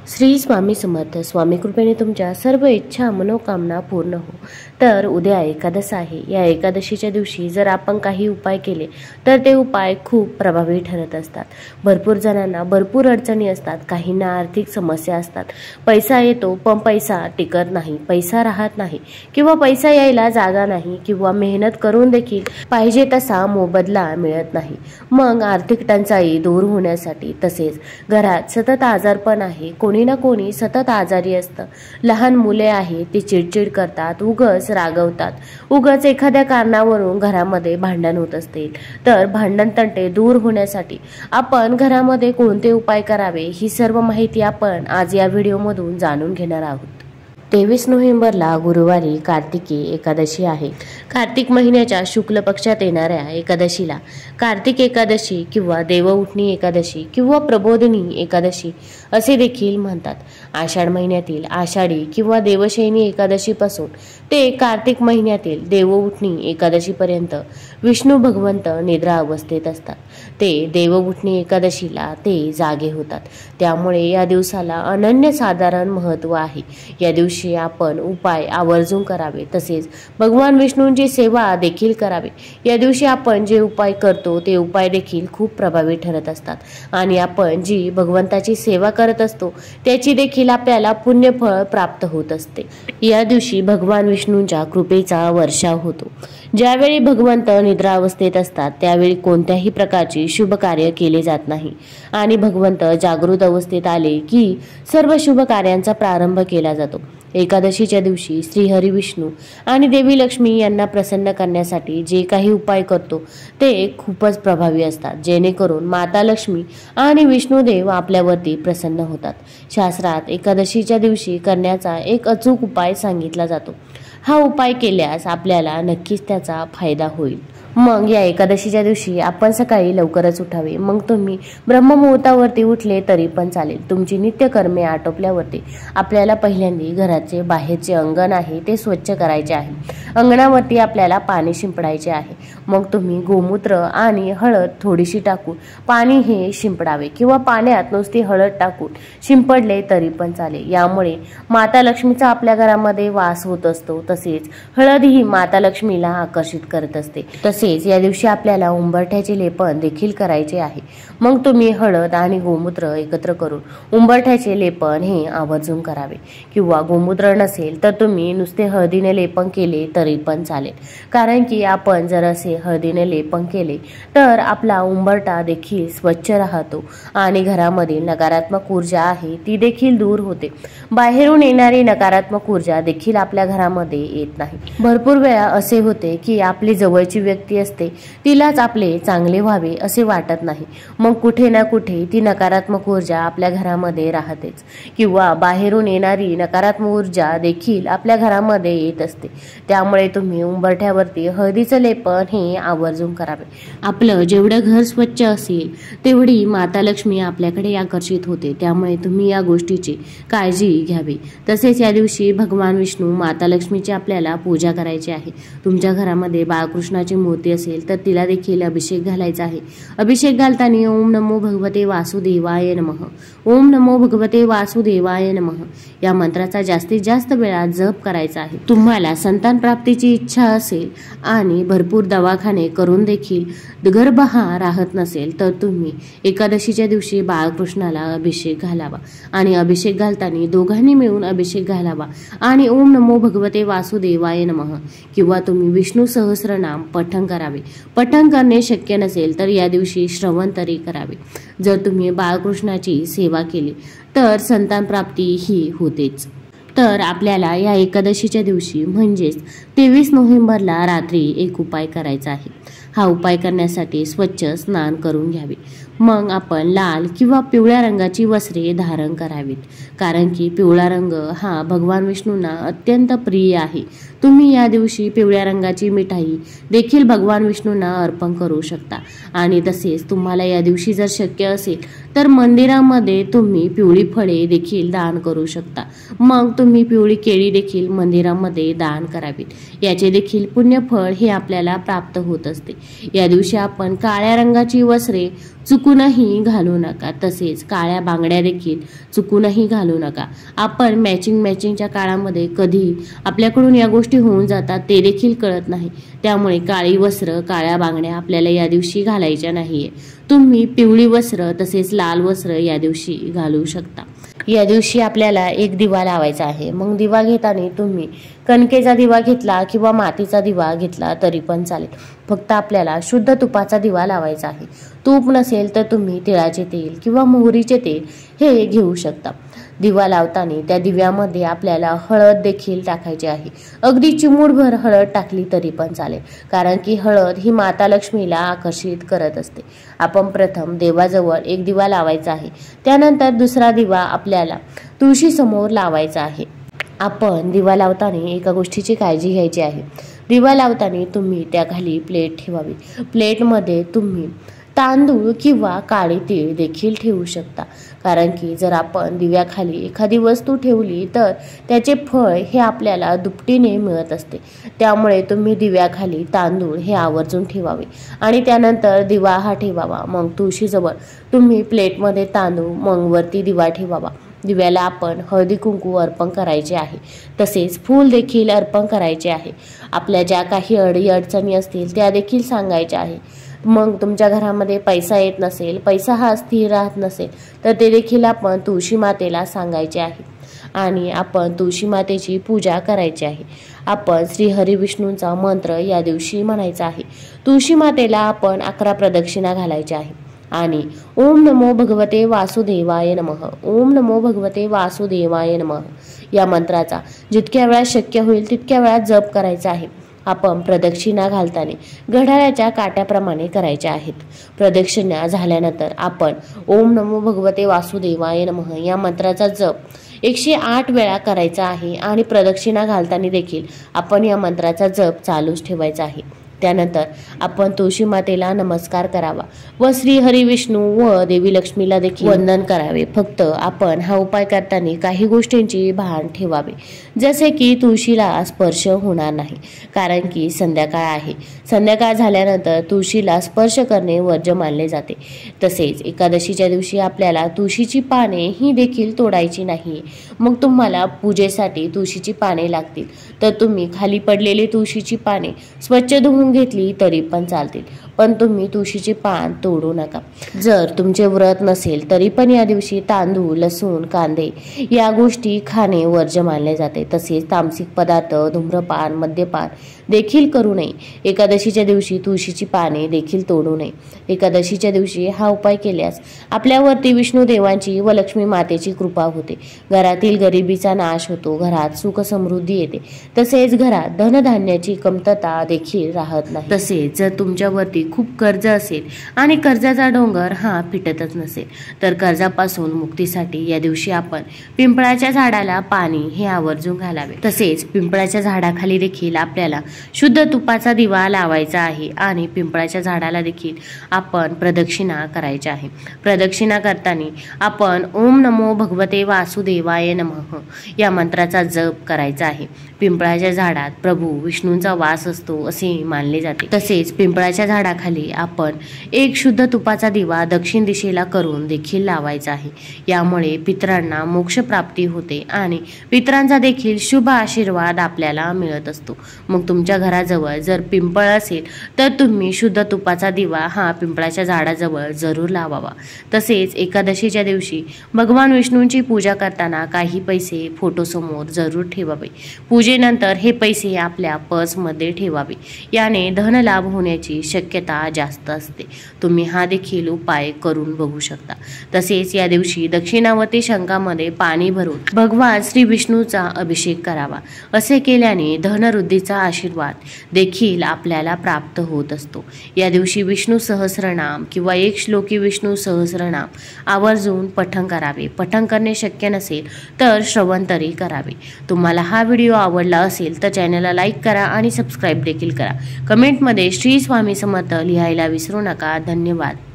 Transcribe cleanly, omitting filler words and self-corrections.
श्री स्वामी समर्थ. स्वामी कृपेने तुमच्या सर्व इच्छा मनोकामना पूर्ण हो. तर उद्या एकादश आहे. या एकादशीच्या दिवशी जर आपण काही उपाय केले तर ते उपाय खूप प्रभावी ठरत असतात. भरपूर जणांना भरपूर अडचणी असतात. काहींना आर्थिक समस्या असतात. पैसा येतो पण पैसा टिकत नाही, पैसा राहत नाही किंवा पैसा यायला जागा नाही किंवा मेहनत करून देखील पाहिजे तसा मोबदला मिळत नाही. मग आर्थिक टंचाई दूर होण्यासाठी तसेच घरात सतत आजारपण आहे, कोणी ना कोणी सतत आजारी असतं, लहान मुले आहेत ती चिडचिड करतात, उगाच रागवतात, उगाच एखाद्या कारणावरून घरामध्ये भांडण होत असतील तर भांडण तंटे दूर होण्यासाठी आपण घरामध्ये कोणते उपाय करावे ही सर्व माहिती आपण आज या व्हिडिओमधून जाणून घेणार आहोत. 23 नोव्हेंबरला गुरुवारी कार्तिकी एकादशी आहे. कार्तिक महिन्याच्या शुक्ल पक्षात येणाऱ्या एकादशीला कार्तिक एकादशी किंवा देवउठणी एकादशी किंवा प्रबोधिनी एकादशी असे देखील म्हणतात. आषाढ महिन्यातील आषाढी किंवा देवशयनी एकादशीपासून ते कार्तिक महिन्यातील देवउठणी एकादशीपर्यंत विष्णू भगवंत निद्रा अवस्थेत असतात. ते देवउठणी एकादशीला ते जागे होतात. त्यामुळे या दिवसाला अनन्यसाधारण महत्त्व आहे. या दिवशी आपण उपाय आवर्जून करावे, तसेच भगवान विष्णूंची सेवा देखील करावी. या दिवशी आपण जे उपाय करतो ते उपाय देखील खूप प्रभावी ठरत असतात आणि आपण जी भगवंताची सेवा करत असतो त्याची देखील आपल्याला पुण्यफळ प्राप्त होत असते. या दिवशी भगवान विष्णूंच्या कृपेचा वर्षाव होतो. ज्यावेळी भगवंत निद्रा अवस्थेत असतात त्यावेळी कोणत्याही प्रकारची शुभ कार्य केले जात नाही आणि भगवंत जागृत अवस्थेत आले की सर्व शुभ कार्यांचा प्रारंभ केला जातो. एकादशीच्या दिवशी श्रीहरी विष्णू आणि देवी लक्ष्मी यांना प्रसन्न करण्यासाठी जे काही उपाय करतो ते खूपच प्रभावी असतात, जेणेकरून माता लक्ष्मी आणि विष्णुदेव आपल्यावरती प्रसन्न होतात. शास्त्रात एकादशीच्या दिवशी करण्याचा एक अचूक उपाय सांगितला जातो. हा उपाय केल्यास आपल्याला नक्कीच त्याचा फायदा होईल. मग या एकादशीच्या दिवशी आपण सकाळी लवकरच उठावे. मग तुम्ही ब्रह्ममुहूर्तावरती उठले तरी पण चालेल. तुमची नित्यकर्मे आटोपल्यावरती आपल्याला पहिल्यांदा घराचे बाहेरचे अंगण आहे ते स्वच्छ करायचे आहे. अंगणावरती आपल्याला पाणी शिंपडायचे आहे. मग तुम्ही गोमूत्र आणि हळद थोडीशी टाकून पाणी हे शिंपडावे किंवा पाण्यात नुसती हळद टाकून शिंपडले तरी पण चालेल. यामुळे माता लक्ष्मीचा आपल्या घरामध्ये वास होत असतो. तसेच हळद ही माता लक्ष्मीला आकर्षित करत असते. तसेच या दिवशी आपल्याला उंबरठ्याचे लेपन देखील करायचे आहे. मग तुम्ही हळद आणि गोमूत्र एकत्र करून उंबरठ्याचे लेपन हे आवर्जून करावे. किंवा गोमूत्र नसेल तर तुम्ही नुसते हळदीने लेपन केले तरी पण चालेल. कारण की आपण जर असे हळदीने लेपन केले तर आपला उंबरठा देखील स्वच्छ राहतो आणि घरामधील नकारात्मक ऊर्जा आहे ती देखील दूर होते. बाहेरून येणारी नकारात्मक ऊर्जा देखील आपल्या घरामध्ये येत नाही. भरपूर वेळा असे होते की आपली जवळची व्यक्ती असते तिलाच आपले चांगले व्हावे असे वाटत नाही. मग कुठे ना कुठे ती नकारात्मक ऊर्जा आपल्या घरामध्ये राहतेच किंवा बाहेरून येणारी नकारात्मक ऊर्जा देखील आपल्या घरामध्ये येत असते. त्यामुळे तुम्ही उंबरठ्यावरती हळदीचं लेपन हे आवर्जून करावे. आपलं जेवढं घर स्वच्छ असेल तेवढी माता लक्ष्मी आपल्याकडे आकर्षित होते. त्यामुळे तुम्ही या गोष्टीची काळजी घ्यावी. तसेच या दिवशी भगवान विष्णू माता लक्ष्मीची आपल्याला पूजा करायची आहे. तुमच्या घरामध्ये बाळकृष्णाची मूर्ती असेल तर तिला देखील अभिषेक घालायचा आहे. अभिषेक घालताना ओम नमो भगवते वासुदेवाय नमः, ओम नमो भगवते वासुदेवाय नमः या मंत्राचा जास्तीत जास्त वेळा जप करायचा आहे. तुम्हाला संतान प्राप्तीची इच्छा असेल आणि भरपूर दवाखाने करून देखील गर्भ हा राहत नसेल तर तुम्ही एकादशीच्या दिवशी बाळकृष्णाला अभिषेक घालावा आणि अभिषेक घालताना दोघांनी मिळून अभिषेक घालावा आणि ओम नमो भगवते वासुदेवाय नमः किंवा तुम्ही विष्णू सहस्रनाम पठण करावे. पठण करणे शक्य नसेल तर या दिवशी श्रवण तरी करावे. जर तुम्ही बाळकृष्णाची सेवा केली तर संतान प्राप्ती ही होतेच. तर आपल्याला या एकादशीच्या दिवशी म्हणजेच 23 नोव्हेंबरला रात्री एक उपाय करायचा आहे. हा उपाय करण्यासाठी स्वच्छ स्नान करून घ्यावे. मग आपण लाल किंवा पिवळ्या रंगाची वस्त्रे धारण करावीत. कारण की पिवळा रंग हा भगवान विष्णूंना अत्यंत प्रिय आहे. तुम्ही या दिवशी पिवळ्या रंगाची मिठाई देखील भगवान विष्णूंना अर्पण करू शकता. आणि तसेच तुम्हाला या दिवशी जर शक्य असेल तर मंदिरामध्ये तुम्ही पिवळी फळे देखील दान करू शकता. मग तुम्ही पिवळी केळी देखील मंदिरामध्ये दान करावीत। याचे देखील पुण्यफळ हे आपल्याला प्राप्त होत असते। या दिवशी आपण काळ्या रंगाची वस्त्रे चुकूनही घालू नका, तसेच काळ्या बांगड्या देखील चुकूनही घालू नका। आपण मॅचिंगच्या काळामध्ये कधी आपल्याकडून या गोष्टी होऊन जातात ते देखील कळत नाही। त्यामुळे काळी वस्त्र, काळ्या बांगड्या आपल्याला या दिवशी घालायच्या नाहीये। तुम्ही पिवळी वस्त्र तसेच लाल वस्त्र या दिवशी घालू शकता। या दिवशी आपल्याला एक दिवा लावायचा आहे। मग दिवा घेताना तुम्ही कणकेचा दिवा घेतला किंवा मातीचा दिवा घेतला तरी पण चालेल। फक्त आपल्याला शुद्ध तुपाचा दिवा लावायचा आहे। तूप नसेल तर तुम्ही तिळाचे तेल किंवा मोहरीचे तेल हे घेऊ शकता। दिवा लावताना त्या दिव्यामध्ये आपल्याला हळद देखील टाकायची आहे। अगदी चिमूटभर हळद टाकली तरी पण चालेल, कारण की हळद ही माता लक्ष्मीला आकर्षित करत असते। आपण प्रथम देवाजवळ एक दिवा लावायचा आहे, त्यानंतर दुसरा दिवा आपल्याला तुळशी समोर लावायचा आहे। आपण दिवा लावताना एका गोष्टीची काळजी घ्यायची आहे। दिवा लावताना तुम्ही त्याखाली प्लेट ठेवावी। प्लेटमध्ये तुम्ही तांदूळ किंवा काळे तीळ देखील ठेवू शकता, कारण की जर आपण दिव्याखाली एखादी वस्तू ठेवली तर त्याचे फळ हे आपल्याला दुपटीने मिळत असते। त्यामुळे तुम्ही दिव्याखाली तांदूळ हे आवर्जून ठेवावे आणि त्यानंतर दिवा हा ठेवावा। मग तुळशीजवळ तुम्ही प्लेटमध्ये तांदूळ, मग वरती दिवा ठेवावा। दिव्याला आपण हळदी कुंकू अर्पण करायचे आहे, तसेच फूल देखील अर्पण करायचे आहे। आपल्या ज्या काही अडचणी असतील त्या देखील सांगायच्या आहे। मग तुमच्या घरामध्ये पैसा येत नसेल, पैसा हा स्थिर राहत नसेल तर ते देखील आपण तुळशी मातेला सांगायचे आहे आणि आपण तुळशी मातेची पूजा करायची आहे। आपण श्री हरी विष्णूंचा मंत्र या दिवशी म्हणायचा आहे। तुळशी मातेला आपण 11 प्रदक्षिणा घालायच्या आहे आणि ओम नमो भगवते वासुदेवाय नमः, ओम नमो भगवते वासुदेवाय नमः या मंत्राचा जितक्या वेळा शक्य होईल तितक्या वेळा जप करायचा आहे। आपण प्रदक्षिणा घालताना घड्याळाच्या काट्याप्रमाणे करायच्या आहेत। प्रदक्षिणा झाल्यानंतर आपण ओम नमो भगवते वासुदेवाय नमः या मंत्राचा जप 108 वेळा करायचा आहे आणि प्रदक्षिणा घालताना देखील आपण या मंत्राचा जप चालूच ठेवायचा आहे। त्यानंतर आपण तुळशी मातेला नमस्कार करावा व श्री हरी विष्णू व देवी लक्ष्मीला देखील वंदन करावे। फक्त आपण हा उपाय करताना काही गोष्टींची भान ठेवावे, जसे की तुळशीला स्पर्श होणार नाही, कारण की संध्याकाळ आहे। संध्याकाळ झाल्यानंतर तुळशीला स्पर्श करणे वर्ज्य मानले जाते। तसेच एकादशीच्या दिवशी आपल्याला तुळशीची पाने ही देखील तोडायची नाही। मग तुम्हाला पूजेसाठी तुळशीची पाने लागतील तर तुम्ही खाली पडलेली तुळशीची पाने स्वच्छ धुवून घेतली तरी पण चालतील, पण तुम्ही तुळशीचे पान तोडू नका। जर तुमचे व्रत नसेल तरी पण या दिवशी तांदूळ, लसूण, कांदे या गोष्टी खाणे वर्ज्य मानले जाते। तसेच तामसिक पदार्थ, धूम्रपान, मद्यपान देखील करू नये। एकादशीच्या दिवशी तुळशीची पाने देखील तोडू नये। एकादशीच्या दिवशी हा उपाय केल्यास आपल्यावरती विष्णू देवांची व लक्ष्मी मातेची कृपा होते। घरातील गरिबीचा नाश होतो, घरात सुख समृद्धी येते, तसेच घरात धनधान्याची कमतरता देखील राहत नाही। तसेच जर तुमच्यावरती खूप कर्ज असेल आणि कर्जाचा डोंगर हा फिटतच नसेल तर कर्जापासून मुक्तीसाठी या दिवशी आपण पिंपळाच्या झाडाला पाणी हे आवर्जून घालावे। तसेच पिंपळाच्या झाडाखाली देखील आपल्याला शुद्ध तुपाचा दिवा लावायचा आहे आणि पिंपळाच्या झाडाला देखील आपण प्रदक्षिणा करायच्या आहे। प्रदक्षिणा करताना आपण ओम नमो भगवते वासुदेवाय नमः या मंत्राचा जप करायचा आहे। पिंपळाच्या झाडात प्रभू विष्णूंचा वास असतो असे मानले जाते। तसेच पिंपळाच्या झाडाखाली आपण एक शुद्ध तुपाचा दिवा दक्षिण दिशेला करून देखील लावायचा आहे। यामुळे पितरांना मोक्ष प्राप्ती होते आणि पितरांचा देखील शुभ आशीर्वाद आपल्याला मिळत असतो। मग तुमच्या घराजवळ जर पिंपळ असेल तर तुम्ही शुद्ध तुपाचा दिवा हा पिंपळाच्या झाडाजवळ जरूर लावावा। तसेच एकादशीच्या दिवशी भगवान विष्णूंची पूजा करताना काही पैसे फोटोसमोर जरूर ठेवावे। पूजेनंतर हे पैसे आपल्या पर्समध्ये ठेवावे, याने धनलाभ होण्याची शक्यता जास्त असते। तुम्ही हा देखील उपाय करून बघू शकता। तसेच या दिवशी दक्षिणावर्ती शंखामध्ये पाणी भरून भगवान श्री विष्णूचा अभिषेक करावा। असे केल्याने धनवृद्धीचा आशीर्वाद देखील आपल्याला प्राप्त होत असतो। या दिवशी विष्णू सहस्रनाम किंवा एक श्लोकी विष्णू सहस्रनाम आवर्जून पठण करावे। पठण करणे शक्य नसेल तर श्रवण तरी करावे। तुम्हाला हा व्हिडिओ आवडला असेल तर चॅनलला लाईक करा आणि सबस्क्राईब देखील करा। कमेंटमध्ये श्री स्वामी समर्थ लिहायला विसरू नका। धन्यवाद।